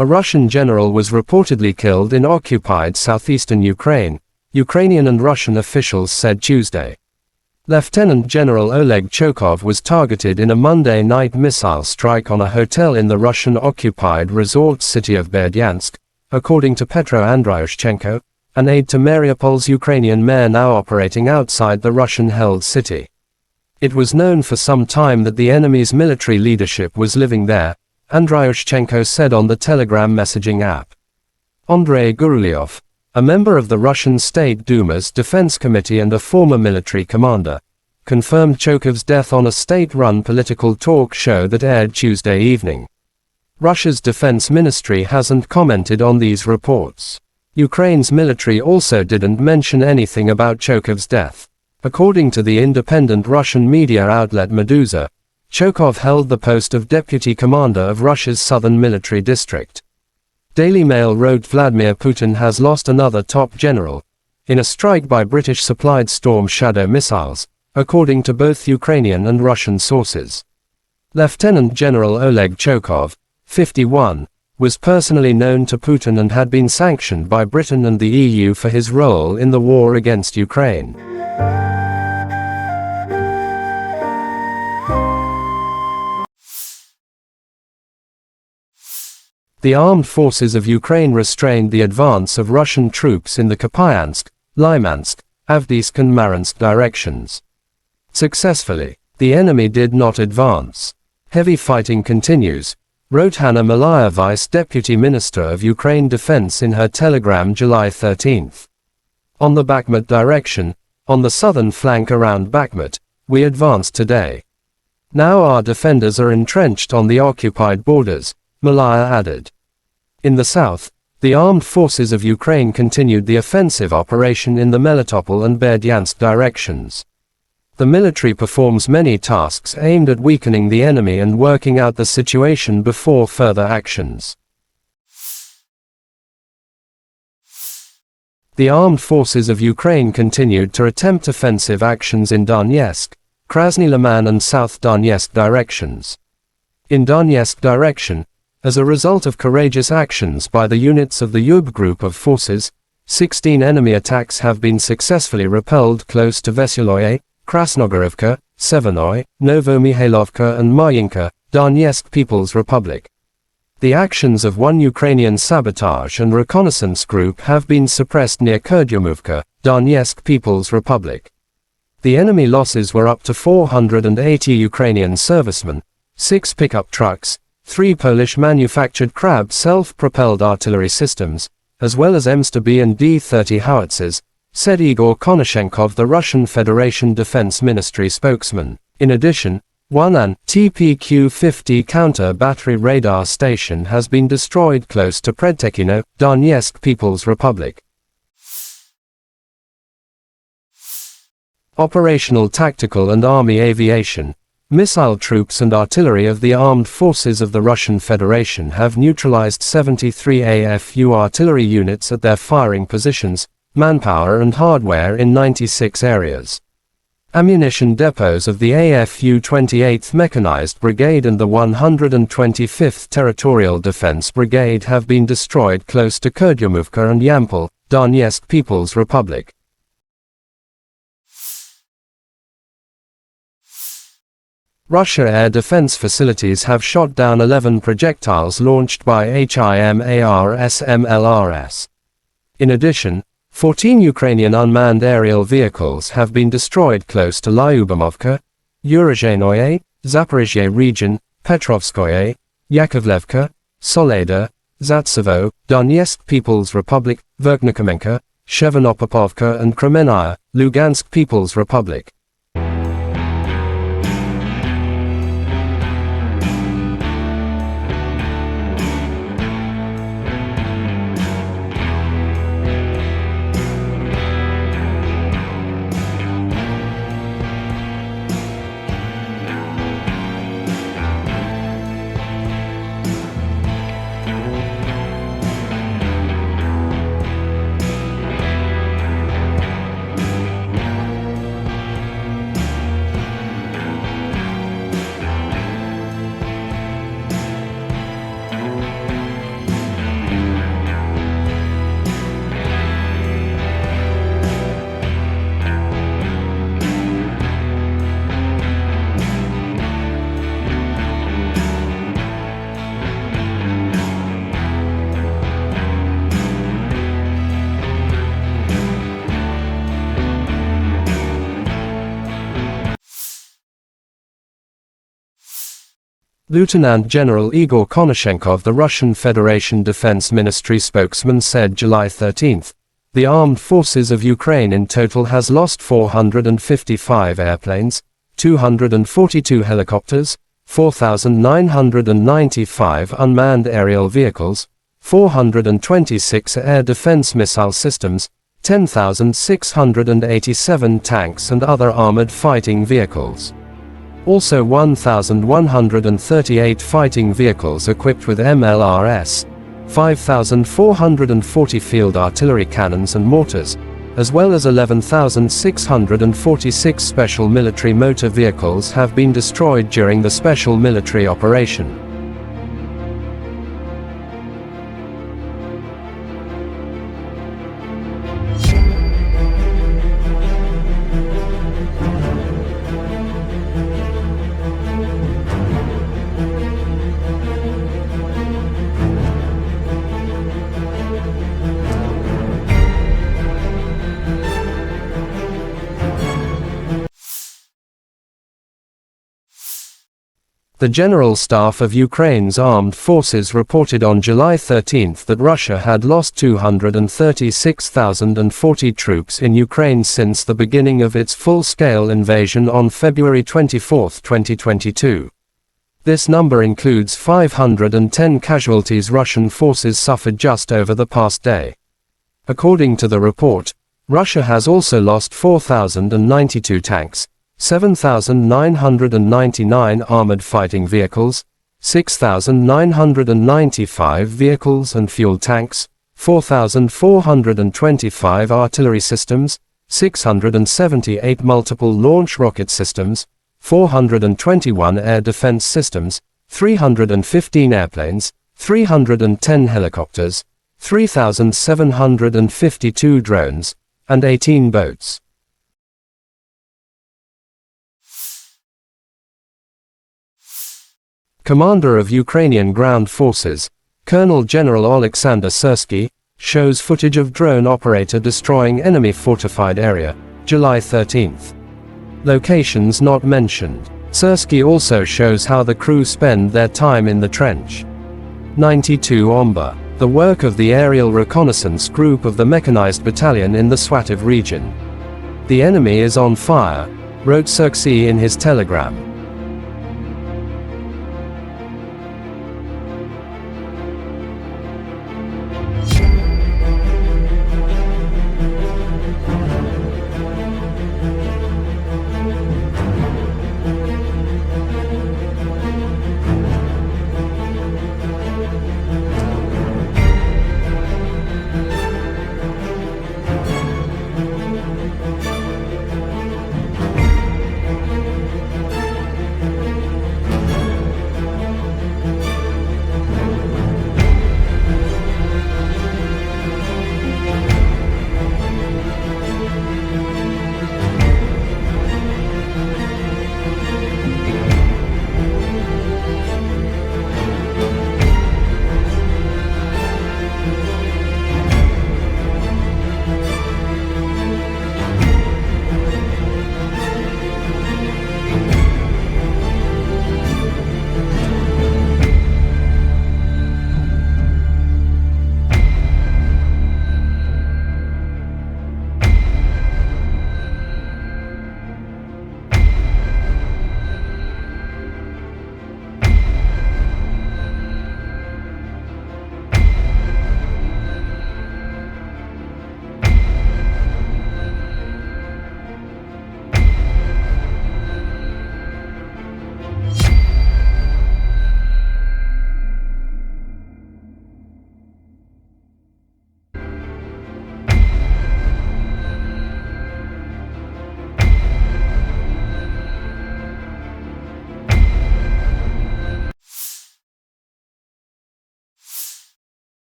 A Russian general was reportedly killed in occupied southeastern Ukraine, Ukrainian and Russian officials said Tuesday. Lieutenant General Oleg Chokov was targeted in a Monday night missile strike on a hotel in the Russian-occupied resort city of Berdyansk, according to Petro Andryushchenko, an aide to Mariupol's Ukrainian mayor now operating outside the Russian-held city. It was known for some time that the enemy's military leadership was living there, Andryushchenko said on the Telegram messaging app. Andrei Gurulyov, a member of the Russian State Duma's Defense Committee and a former military commander, confirmed Chokov's death on a state-run political talk show that aired Tuesday evening. Russia's defense ministry hasn't commented on these reports. Ukraine's military also didn't mention anything about Chokov's death. According to the independent Russian media outlet Meduza, Chokov held the post of deputy commander of Russia's southern military district. Daily Mail wrote Vladimir Putin has lost another top general, in a strike by British-supplied Storm Shadow missiles, according to both Ukrainian and Russian sources. Lieutenant General Oleg Chokov, 51, was personally known to Putin and had been sanctioned by Britain and the EU for his role in the war against Ukraine. The armed forces of Ukraine restrained the advance of Russian troops in the Kupiansk, Lymansk, Avdiivsk and Marinsk directions. Successfully, the enemy did not advance. Heavy fighting continues, wrote Hanna Malaya, Vice Deputy Minister of Ukraine Defense in her telegram July 13. On the Bakhmut direction, on the southern flank around Bakhmut, we advanced today. Now our defenders are entrenched on the occupied borders, Malaya added. In the south, the armed forces of Ukraine continued the offensive operation in the Melitopol and Berdyansk directions. The military performs many tasks aimed at weakening the enemy and working out the situation before further actions. The armed forces of Ukraine continued to attempt offensive actions in Donetsk, Krasny Liman and South Donetsk directions. In Donetsk direction, as a result of courageous actions by the units of the Yub group of forces, 16 enemy attacks have been successfully repelled close to Veseloye, Krasnogorivka, Severnoy, Novomihailovka and Marinka, Donetsk People's Republic. The actions of one Ukrainian sabotage and reconnaissance group have been suppressed near Kurdyumovka, Donetsk People's Republic. The enemy losses were up to 480 Ukrainian servicemen, 6 pickup trucks, 3 Polish-manufactured Krab self-propelled artillery systems, as well as M-B and D-30 howitzers, said Igor Konashenkov, the Russian Federation Defense Ministry spokesman. In addition, one TPQ-50 counter-battery radar station has been destroyed close to Predtekino, Donetsk People's Republic. Operational tactical and army aviation. Missile troops and artillery of the armed forces of the Russian Federation have neutralized 73 AFU artillery units at their firing positions, manpower and hardware in 96 areas. Ammunition depots of the AFU 28th Mechanized Brigade and the 125th Territorial Defense Brigade have been destroyed close to Kurdyumovka and Yampol, Donetsk People's Republic. Russia air defense facilities have shot down 11 projectiles launched by HIMARS-MLRS. In addition, 14 Ukrainian unmanned aerial vehicles have been destroyed close to Lyubomovka, Urozhenoye, Zaporizhzhia region, Petrovskoye, Yakovlevka, Soleda, Zatsevo, Donetsk People's Republic, Verkhnikomenka, Shevanopopovka and Kremenaya, Lugansk People's Republic. Lieutenant General Igor Konashenkov, the Russian Federation Defense Ministry spokesman, said July 13, the armed forces of Ukraine in total has lost 455 airplanes, 242 helicopters, 4,995 unmanned aerial vehicles, 426 air defense missile systems, 10,687 tanks and other armored fighting vehicles. Also 1,138 fighting vehicles equipped with MLRS, 5,440 field artillery cannons and mortars, as well as 11,646 special military motor vehicles have been destroyed during the special military operation. The General Staff of Ukraine's armed forces reported on July 13 that Russia had lost 236,040 troops in Ukraine since the beginning of its full-scale invasion on February 24, 2022. This number includes 510 casualties Russian forces suffered just over the past day. According to the report, Russia has also lost 4,092 tanks, 7,999 armored fighting vehicles, 6,995 vehicles and fuel tanks, 4,425 artillery systems, 678 multiple launch rocket systems, 421 air defense systems, 315 airplanes, 310 helicopters, 3,752 drones, and 18 boats. Commander of Ukrainian Ground Forces, Colonel General Alexander Syrsky, shows footage of drone operator destroying enemy fortified area, July 13. Locations not mentioned. Syrsky also shows how the crew spend their time in the trench. 92 Omba, the work of the aerial reconnaissance group of the mechanized battalion in the Swativ region. The enemy is on fire, wrote Syrsky in his telegram.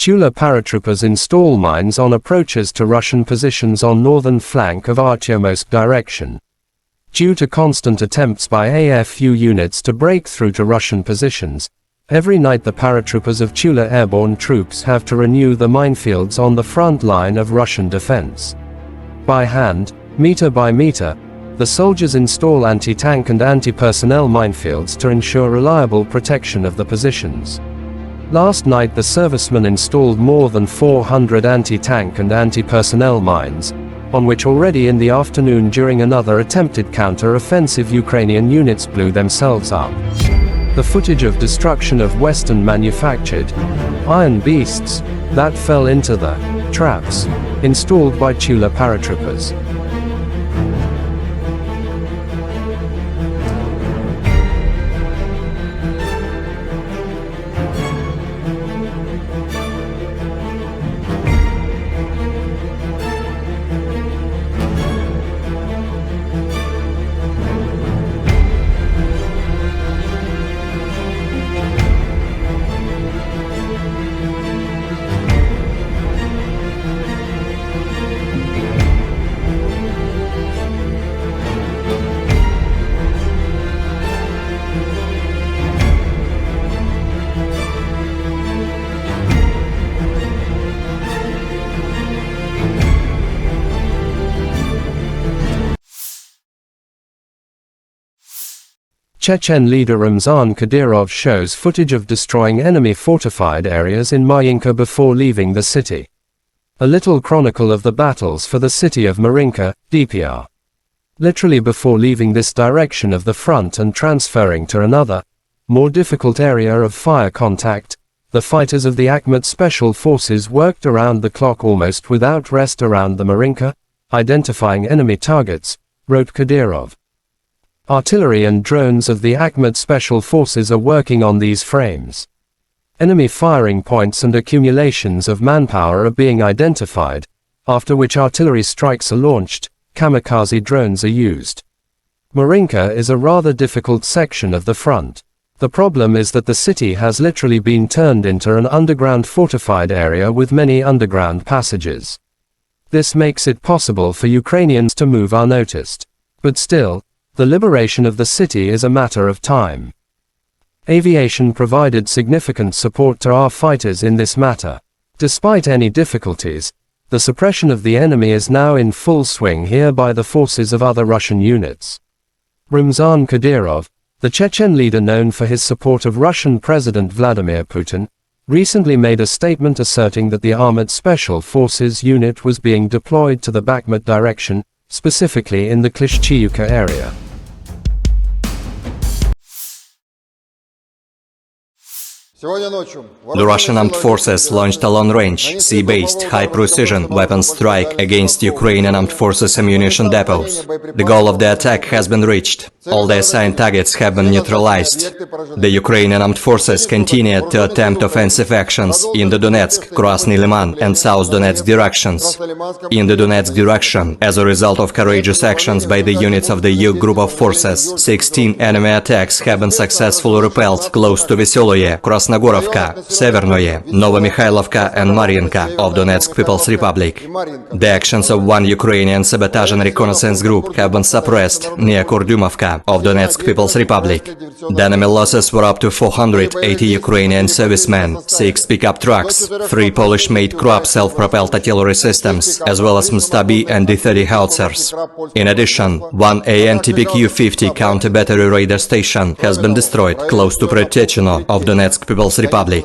Tula paratroopers install mines on approaches to Russian positions on northern flank of Artyomsk direction. Due to constant attempts by AFU units to break through to Russian positions, every night the paratroopers of Tula airborne troops have to renew the minefields on the front line of Russian defense. By hand, meter by meter, The soldiers install anti-tank and anti-personnel minefields to ensure reliable protection of the positions. Last night the servicemen installed more than 400 anti-tank and anti-personnel mines, on which already in the afternoon during another attempted counter-offensive Ukrainian units blew themselves up. The footage of destruction of Western-manufactured iron beasts that fell into the traps installed by Tula paratroopers. Chechen leader Ramzan Kadyrov shows footage of destroying enemy fortified areas in Marinka before leaving the city. A little chronicle of the battles for the city of Marinka, DPR. Literally before leaving this direction of the front and transferring to another, more difficult area of fire contact, the fighters of the Bakhmut special forces worked around the clock almost without rest around the Marinka, identifying enemy targets, wrote Kadyrov. Artillery and drones of the Bakhmut special forces are working on these frames. Enemy firing points and accumulations of manpower are being identified, after which artillery strikes are launched, kamikaze drones are used. Marinka is a rather difficult section of the front. The problem is that the city has literally been turned into an underground fortified area with many underground passages. This makes it possible for Ukrainians to move unnoticed. But still, the liberation of the city is a matter of time. Aviation provided significant support to our fighters in this matter. Despite any difficulties, the suppression of the enemy is now in full swing here by the forces of other Russian units. Ramzan Kadyrov, the Chechen leader known for his support of Russian President Vladimir Putin, recently made a statement asserting that the Armored Special Forces unit was being deployed to the Bakhmut direction, specifically in the Klishchiivka area. The Russian armed forces launched a long-range, sea-based, high-precision weapon strike against Ukrainian armed forces ammunition depots. The goal of the attack has been reached. All the assigned targets have been neutralized. The Ukrainian armed forces continued to attempt offensive actions in the Donetsk, Krasny Liman and South Donetsk directions. In the Donetsk direction, as a result of courageous actions by the units of the U group of forces, 16 enemy attacks have been successfully repelled close to Veseloye, Krasnogorovka, Severnoye, Novomikhailivka and Mariinka of Donetsk People's Republic. The actions of one Ukrainian sabotage and reconnaissance group have been suppressed near Kurdyumovka of Donetsk People's Republic. The enemy losses were up to 480 Ukrainian servicemen, 6 pickup trucks, 3 Polish-made Krupp self-propelled artillery systems, as well as MSTB and D-30 howitzers. In addition, one AN-TPQ-50 counter-battery radar station has been destroyed close to Pretechino of Donetsk People's Republic.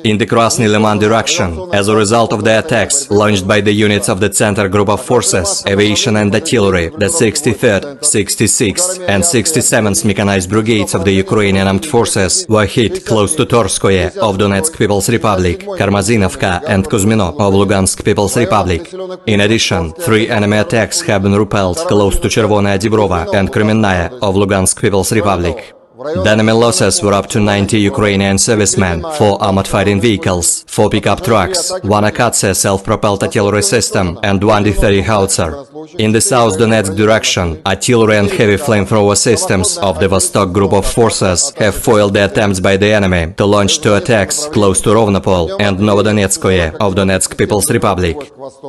In the Krasny Liman direction, as a result of the attacks launched by the units of the Center Group of Forces, Aviation and Artillery, the 63rd, 66th and 67th Mechanized Brigades of the Ukrainian Armed Forces were hit close to Torskoye of Donetsk People's Republic, Karmazinovka and Kuzmino of Lugansk People's Republic. In addition, 3 enemy attacks have been repelled close to Chervonaya Dibrova and Kremenная of Lugansk People's Republic. The enemy losses were up to 90 Ukrainian servicemen, 4 armored fighting vehicles, 4 pickup trucks, 1 Akatsia self-propelled artillery system and 1 D-30 howitzer. In the South Donetsk direction, artillery and heavy flamethrower systems of the Vostok group of forces have foiled the attempts by the enemy to launch 2 attacks close to Rovnopol and Novodonetskoye of Donetsk People's Republic.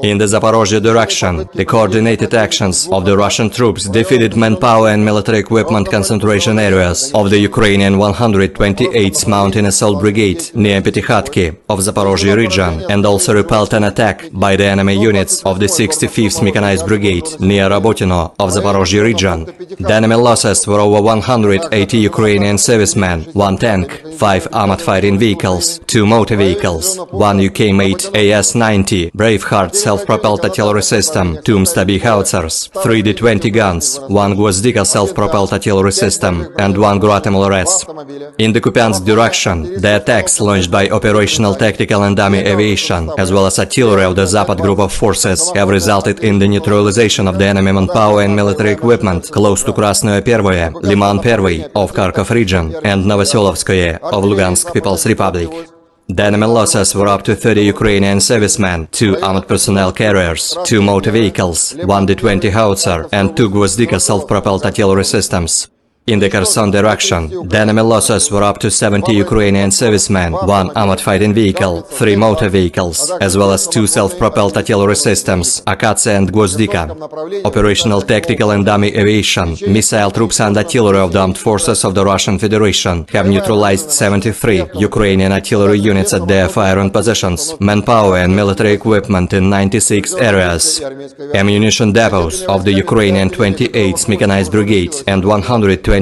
In the Zaporozhye direction, the coordinated actions of the Russian troops defeated manpower and military equipment concentration areas of the Ukrainian 128th Mountain Assault Brigade near Petikhatki of Zaporozhye region and also repelled an attack by the enemy units of the 65th Mechanized Brigade Brigade near Rabotino of Zaporozhye region. The enemy losses were over 180 Ukrainian servicemen, 1 tank, 5 armored fighting vehicles, 2 motor vehicles, 1 UK-made AS-90 Braveheart self-propelled artillery system, 2 Mstabi howitzers, 3 D-20 guns, 1 Gvozdika self-propelled artillery system, and 1 Grad MLRS. In the Kupiansk direction, the attacks launched by operational tactical and army aviation, as well as artillery of the Zapad group of forces, have resulted in the neutralization of the enemy manpower and military equipment close to Krasnoye Pervoye, Liman Pervoy of Kharkov region, and Novoselovskoye of Lugansk People's Republic. The enemy losses were up to 30 Ukrainian servicemen, 2 armored personnel carriers, 2 motor vehicles, 1 D-20 howitzer, and 2 Gvozdika self-propelled artillery systems. In the Kherson direction, the enemy losses were up to 70 Ukrainian servicemen, 1 armored fighting vehicle, 3 motor vehicles, as well as 2 self-propelled artillery systems, Akatsia and Gvozdika. Operational tactical and army aviation, missile troops and artillery of the armed forces of the Russian Federation have neutralized 73 Ukrainian artillery units at their firing positions, manpower and military equipment in 96 areas. Ammunition depots of the Ukrainian 28th Mechanized Brigade and 125th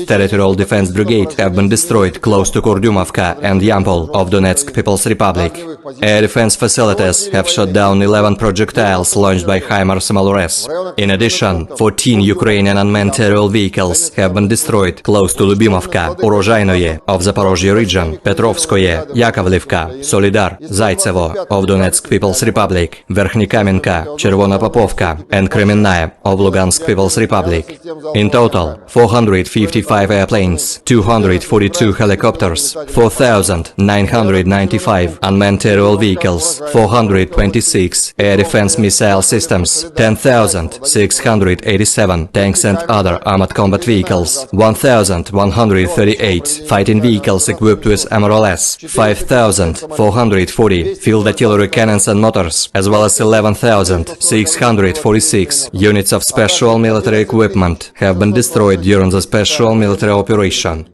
Territorial Defense Brigade have been destroyed close to Kurdyumovka and Yampol of Donetsk People's Republic. Air defense facilities have shot down 11 projectiles launched by HIMARS MLRS. In addition, 14 Ukrainian unmanned aerial vehicles have been destroyed close to Lubimovka, Urozhainoye of Zaporozhye region, Petrovskoye, Yakovlivka, Solidar, Zaitsevo of Donetsk People's Republic, Verkhnykamenka, Chervonopopovka, and Kremennaye of Lugansk People's Republic. In total, 455 airplanes, 242 helicopters, 4,995 unmanned aerial vehicles, 426 air defense missile systems, 10,687 tanks and other armored combat vehicles, 1,138 fighting vehicles equipped with MLRS, 5,440 field artillery cannons and motors, as well as 11,646 units of special military equipment have been destroyed during the special military operation.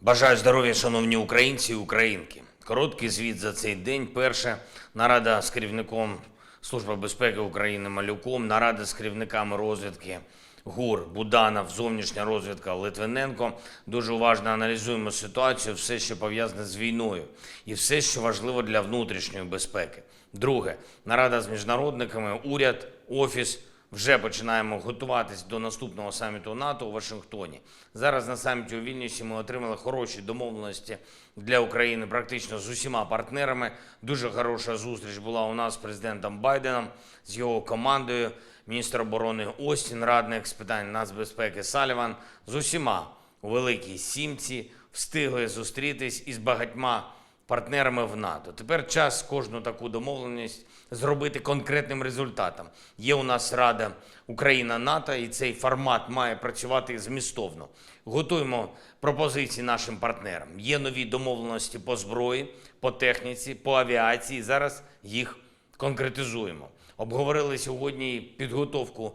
Бажаю здоров'я, шановні українці і українки. Короткий звіт за цей день. Перше, нарада з керівником Служби безпеки України Малюком, нарада з керівниками розвідки ГУР, Буданов, зовнішня розвідка Литвиненко. Дуже уважно аналізуємо ситуацію, все, що пов'язане з війною і все, що важливо для внутрішньої безпеки. Друге, нарада з міжнародниками, уряд, офіс. Вже починаємо готуватись до наступного саміту НАТО у Вашингтоні. Зараз на саміті у Вільнюсі ми отримали хороші домовленості для України практично з усіма партнерами. Дуже хороша зустріч була у нас з президентом Байденом, з його командою, міністр оборони Остін, радник з питань нацбезпеки Саліван. З усіма у Великій Сімці встигли зустрітись із багатьма партнерами в НАТО. Тепер час кожну таку домовленість зробити конкретним результатом. Є у нас Рада Україна-НАТО, і цей формат має працювати змістовно. Готуємо пропозиції нашим партнерам. Є нові домовленості по зброї, по техніці, по авіації. Зараз їх конкретизуємо. Обговорили сьогодні підготовку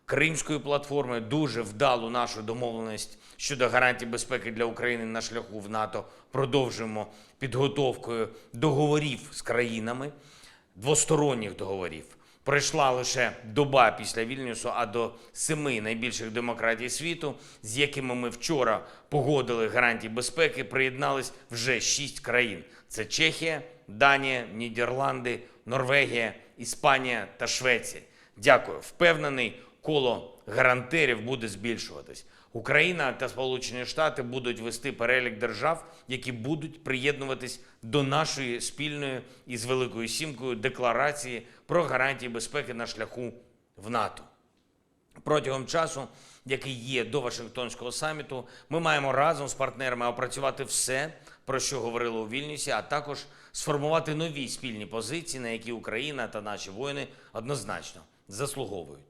Кримської платформи, дуже вдалу нашу домовленість щодо гарантій безпеки для України на шляху в НАТО. Продовжуємо підготовкою договорів з країнами, двосторонніх договорів. Пройшла лише доба після Вільнюсу, а до 7 найбільших демократій світу, з якими ми вчора погодили гарантії безпеки, приєднались вже 6 країн. Це Чехія, Данія, Нідерланди, Норвегія, Іспанія та Швеція. Дякую. Впевнений, коло гарантерів буде збільшуватись. Україна та Сполучені Штати будуть вести перелік держав, які будуть приєднуватись до нашої спільної із Великою Сімкою декларації про гарантії безпеки на шляху в НАТО. Протягом часу, який є до Вашингтонського саміту, ми маємо разом з партнерами опрацювати все, про що говорили у Вільнюсі, а також сформувати нові спільні позиції, на які Україна та наші воїни однозначно заслуговують.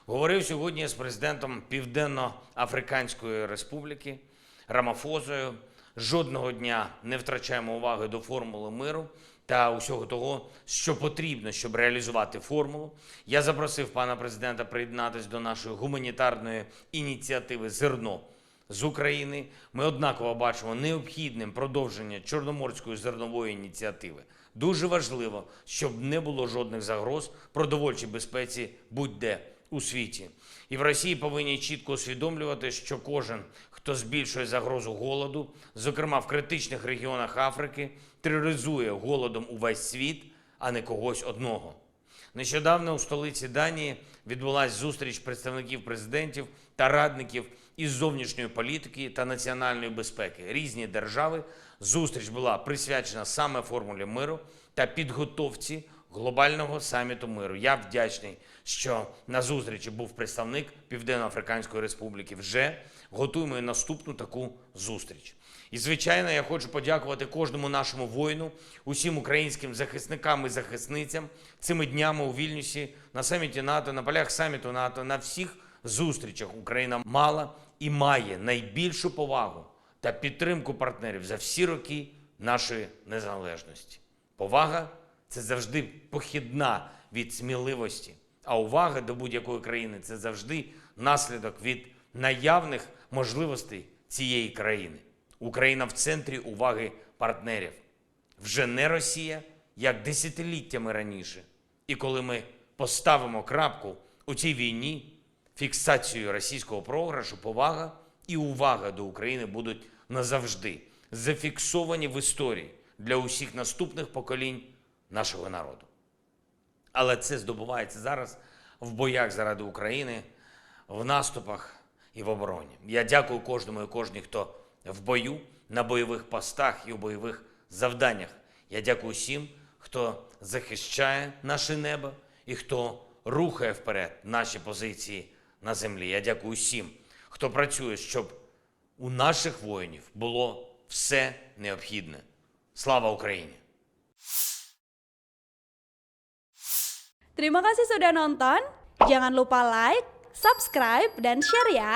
Говорив сьогодні з президентом Південно-Африканської Республіки Рамафозою. Жодного дня не втрачаємо уваги до формули миру та усього того, що потрібно, щоб реалізувати формулу. Я запросив пана президента приєднатися до нашої гуманітарної ініціативи «Зерно з України, ми однаково бачимо необхідним продовження Чорноморської зернової ініціативи. Дуже важливо, щоб не було жодних загроз продовольчій безпеці будь-де у світі. І в Росії повинні чітко усвідомлювати, що кожен, хто збільшує загрозу голоду, зокрема в критичних регіонах Африки, тероризує голодом увесь світ, а не когось одного. Нещодавно у столиці Данії відбулася зустріч представників президентів та радників із зовнішньої політики та національної безпеки. Різні держави. Зустріч була присвячена саме формулі миру та підготовці глобального саміту миру. Я вдячний, що на зустрічі був представник Південно-Африканської Республіки. Вже готуємо і наступну таку зустріч. І, звичайно, я хочу подякувати кожному нашому воїну, усім українським захисникам і захисницям цими днями у Вільнюсі, на саміті НАТО, на полях саміту НАТО, на всіх зустрічах Україна мала і має найбільшу повагу та підтримку партнерів за всі роки нашої незалежності. Повага – це завжди похідна від сміливості, а увага до будь-якої країни – це завжди наслідок від наявних можливостей цієї країни. Україна в центрі уваги партнерів. Вже не Росія, як десятиліттями раніше. І коли ми поставимо крапку у цій війні, фіксацією російського програшу, повага і увага до України будуть назавжди зафіксовані в історії для усіх наступних поколінь нашого народу. Але це здобувається зараз в боях заради України, в наступах і в обороні. Я дякую кожному і кожній, хто в бою, на бойових постах і у бойових завданнях. Я дякую всім, хто захищає наше небо і хто рухає вперед наші позиції на землі. Я дякую всім, хто працює, щоб у наших воїнів було все необхідне. Слава Україні! Terima kasih sudah nonton. Jangan lupa like, subscribe, dan share ya.